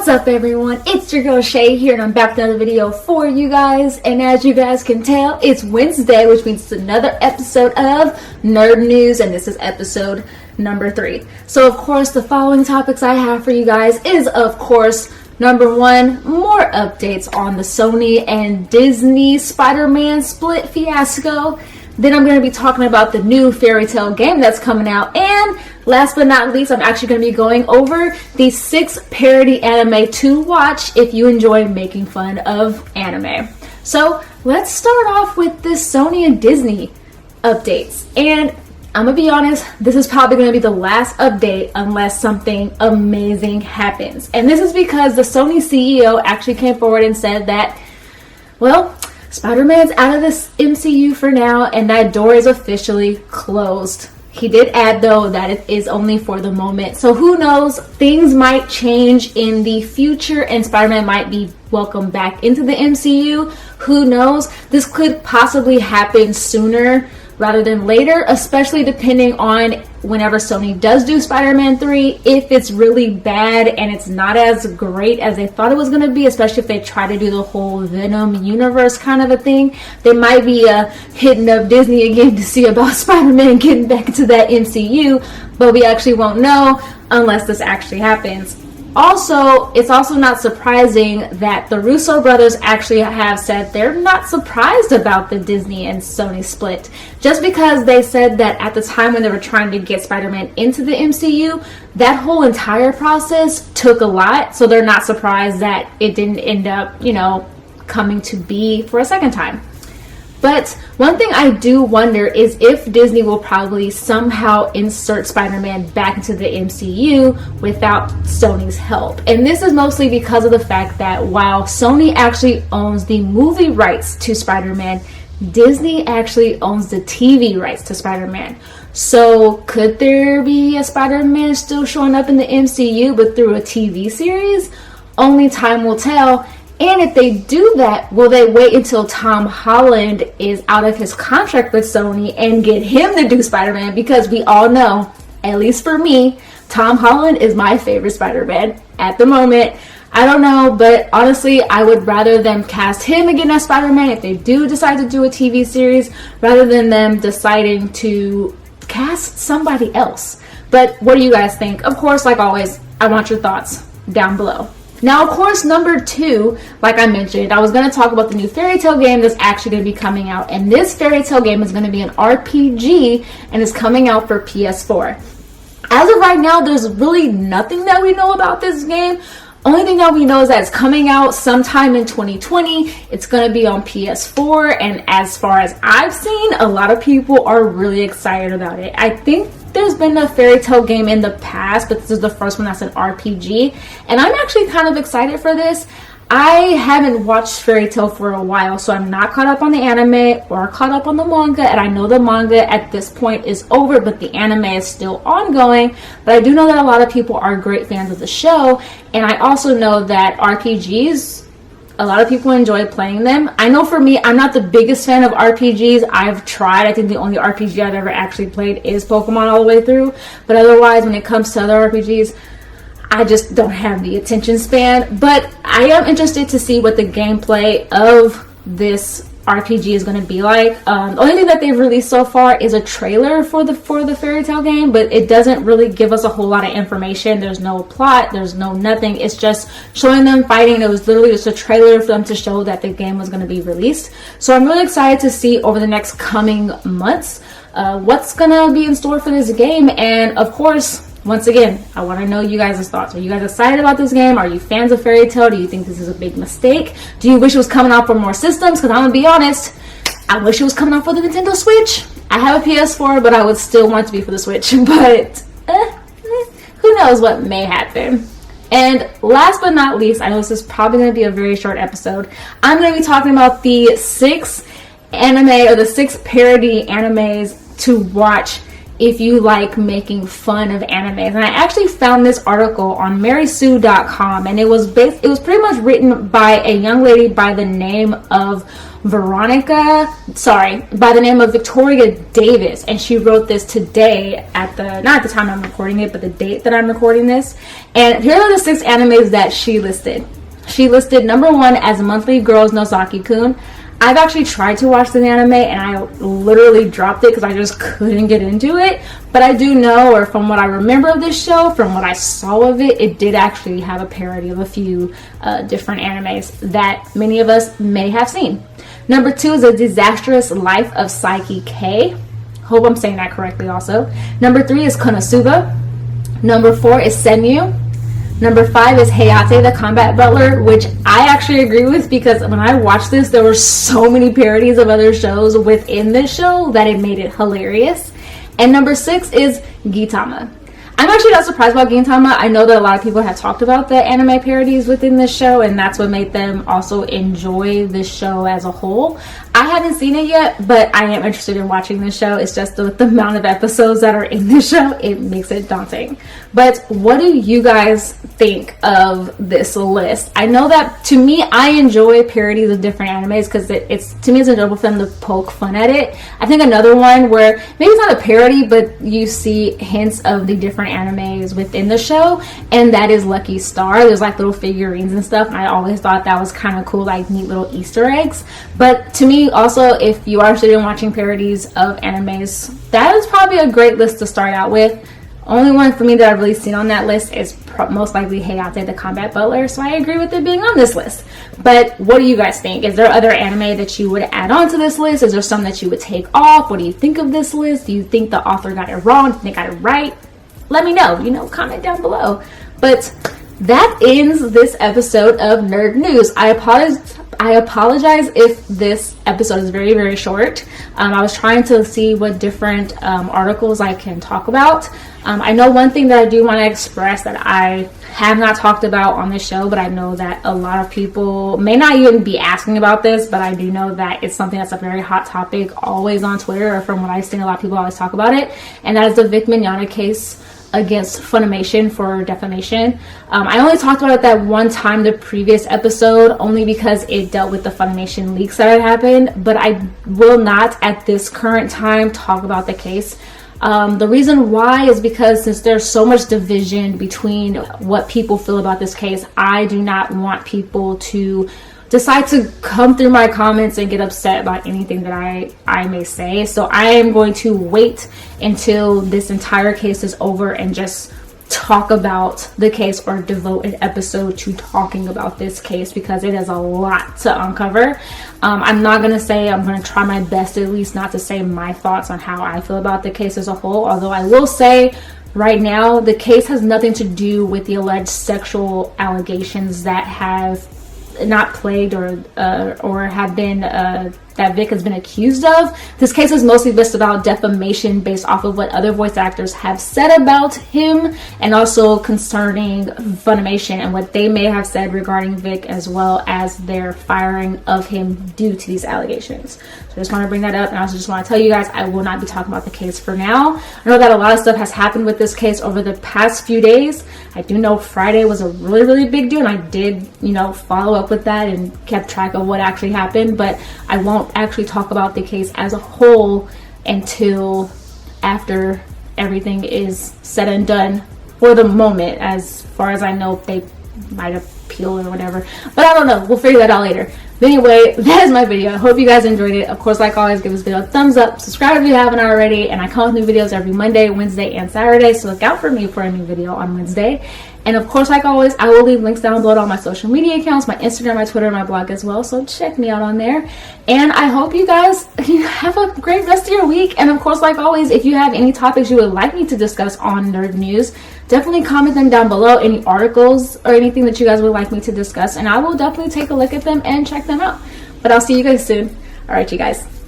up, everyone? It's your girl Shay here, and I'm back with another video for you guys. And as you guys can tell, it's Wednesday, which means it's another episode of Nerd News, and this is episode number 3. So of course, the following topics I have for you guys is, of course, number 1, more updates on the Sony and Disney Spider-Man split fiasco. Then I'm going to be talking about the new fairy tale game that's coming out. And last but not least, I'm actually going to be going over the 6 parody anime to watch if you enjoy making fun of anime. So let's start off with this Sony and Disney updates. And I'm going to be honest, this is probably going to be the last update unless something amazing happens. And this is because the Sony CEO actually came forward and said that, well, Spider-Man's out of this MCU for now, and that door is officially closed. He did add, though, that it is only for the moment. So who knows? Things might change in the future, and Spider-Man might be welcomed back into the MCU. Who knows? This could possibly happen sooner rather than later, especially depending on whenever Sony does do Spider-Man 3, if it's really bad and it's not as great as they thought it was going to be, especially if they try to do the whole Venom universe kind of a thing. They might be hitting up Disney again to see about Spider-Man getting back into that MCU, but we actually won't know unless this actually happens. Also, it's also not surprising that the Russo brothers actually have said they're not surprised about the Disney and Sony split. Just because they said that at the time when they were trying to get Spider-Man into the MCU, that whole entire process took a lot. So they're not surprised that it didn't end up, coming to be for a second time. But one thing I do wonder is if Disney will probably somehow insert Spider-Man back into the MCU without Sony's help. And this is mostly because of the fact that while Sony actually owns the movie rights to Spider-Man, Disney actually owns the TV rights to Spider-Man. So could there be a Spider-Man still showing up in the MCU but through a TV series? Only time will tell. And if they do that, will they wait until Tom Holland is out of his contract with Sony and get him to do Spider-Man? Because we all know, at least for me, Tom Holland is my favorite Spider-Man at the moment. I don't know, but honestly, I would rather them cast him again as Spider-Man if they do decide to do a TV series, rather than them deciding to cast somebody else. But what do you guys think? Of course, like always, I want your thoughts down below. Now, of course, number 2, like I mentioned, I was going to talk about the new fairy tale game that's actually going to be coming out. And this fairy tale game is going to be an RPG and is coming out for PS4. As of right now, there's really nothing that we know about this game. Only thing that we know is that it's coming out sometime in 2020. It's going to be on PS4. And as far as I've seen, a lot of people are really excited about it. I think there's been a fairy tale game in the past, but this is the first one that's an RPG. And I'm actually kind of excited for this. I haven't watched fairy tale for a while, so I'm not caught up on the anime or caught up on the manga. And I know the manga at this point is over, but the anime is still ongoing. But I do know that a lot of people are great fans of the show. And I also know that RPGs, a lot of people enjoy playing them. I know for me, I'm not the biggest fan of RPGs. I've tried. I think the only RPG I've ever actually played is Pokemon all the way through. But otherwise, when it comes to other RPGs, I just don't have the attention span. But I am interested to see what the gameplay of this RPG is going to be like. The only thing that they've released so far is a trailer for the fairy tale game, but it doesn't really give us a whole lot of information. There's no plot, there's no nothing. It's just showing them fighting. It was literally just a trailer for them to show that the game was going to be released. So I'm really excited to see over the next coming months what's going to be in store for this game. And of course, once again, I want to know you guys' thoughts. Are you guys excited about this game? Are you fans of fairy tale? Do you think this is a big mistake? Do you wish it was coming out for more systems? Because I'm going to be honest, I wish it was coming out for the Nintendo Switch. I have a PS4, but I would still want it to be for the Switch. But who knows what may happen. And last but not least, I know this is probably going to be a very short episode. I'm going to be talking about the 6 anime or the 6 parody animes to watch if you like making fun of animes. And I actually found this article on marysue.com, and it was pretty much written by a young lady by the name of by the name of Victoria Davis, and she wrote this today not at the time I'm recording it, but the date that I'm recording this. And here are the 6 animes that she listed. She listed number 1 as Monthly Girls no Saki-kun. I've actually tried to watch the anime and I literally dropped it because I just couldn't get into it. But I do know, or from what I remember of this show, from what I saw of it, it did actually have a parody of a few different animes that many of us may have seen. Number 2 is A Disastrous Life of Psyche K. Hope I'm saying that correctly also. Number 3 is Konosuba. Number 4 is Senyu. Number 5 is Hayate the Combat Butler, which I actually agree with because when I watched this, there were so many parodies of other shows within this show that it made it hilarious. And number 6 is Gintama. I'm actually not surprised about Gintama. I know that a lot of people have talked about the anime parodies within this show, and that's what made them also enjoy this show as a whole. I haven't seen it yet, but I am interested in watching this show. It's just the amount of episodes that are in this show, it makes it daunting. But what do you guys think of this list? I know that to me, I enjoy parodies of different animes because it's to me it's enjoyable for them to poke fun at it. I think another one where maybe it's not a parody, but you see hints of the different animes within the show, and that is Lucky Star. There's like little figurines and stuff, and I always thought that was kind of cool, like neat little Easter eggs. But to me also, if you are interested in watching parodies of animes, that is probably a great list to start out with. Only one for me that I've really seen on that list is most likely Hayate the Combat Butler, so I agree with it being on this list. But what do you guys think? Is there other anime that you would add on to this list? Is there some that you would take off? What do you think of this list? Do you think the author got it wrong? Do you think they got it right? Let me know. Comment down below. But that ends this episode of Nerd News. I apologize if this episode is very, very short. I was trying to see what different articles I can talk about. I know one thing that I do want to express that I have not talked about on this show, but I know that a lot of people may not even be asking about this, but I do know that it's something that's a very hot topic always on Twitter, or from what I've seen, a lot of people always talk about it, and that is the Vic Mignogna case against Funimation for defamation. I only talked about it that one time, the previous episode, only because it dealt with the Funimation leaks that had happened, but I will not at this current time talk about the case. The reason why is because since there's so much division between what people feel about this case, I do not want people to decide to come through my comments and get upset about anything that I may say. So I am going to wait until this entire case is over and just talk about the case, or devote an episode to talking about this case, because it has a lot to uncover. I'm not going to try my best at least not to say my thoughts on how I feel about the case as a whole, although I will say right now the case has nothing to do with the alleged sexual allegations that have not plagued or have been that Vic has been accused of. This case is mostly just about defamation based off of what other voice actors have said about him, and also concerning Funimation and what they may have said regarding Vic, as well as their firing of him due to these allegations. So I just want to bring that up, and I also just want to tell you guys I will not be talking about the case for now. I know that a lot of stuff has happened with this case over the past few days. I do know Friday was a really, really big deal, and I did, follow up with that and kept track of what actually happened, but I won't actually talk about the case as a whole until after everything is said and done for the moment. As far as I know, they might appeal or whatever, but I don't know. We'll figure that out later. But anyway, that is my video. I hope you guys enjoyed it. Of course, like always, give this video a thumbs up, subscribe if you haven't already, and I come with new videos every Monday, Wednesday, and Saturday, so look out for me for a new video on Wednesday. And of course, like always, I will leave links down below to all my social media accounts, my Instagram, my Twitter, my blog as well, so check me out on there. And I hope you guys have a great rest of your week. And of course, like always, if you have any topics you would like me to discuss on Nerd News, definitely comment them down below, any articles or anything that you guys would like me to discuss, and I will definitely take a look at them and check them out. But I'll see you guys soon. All right, you guys.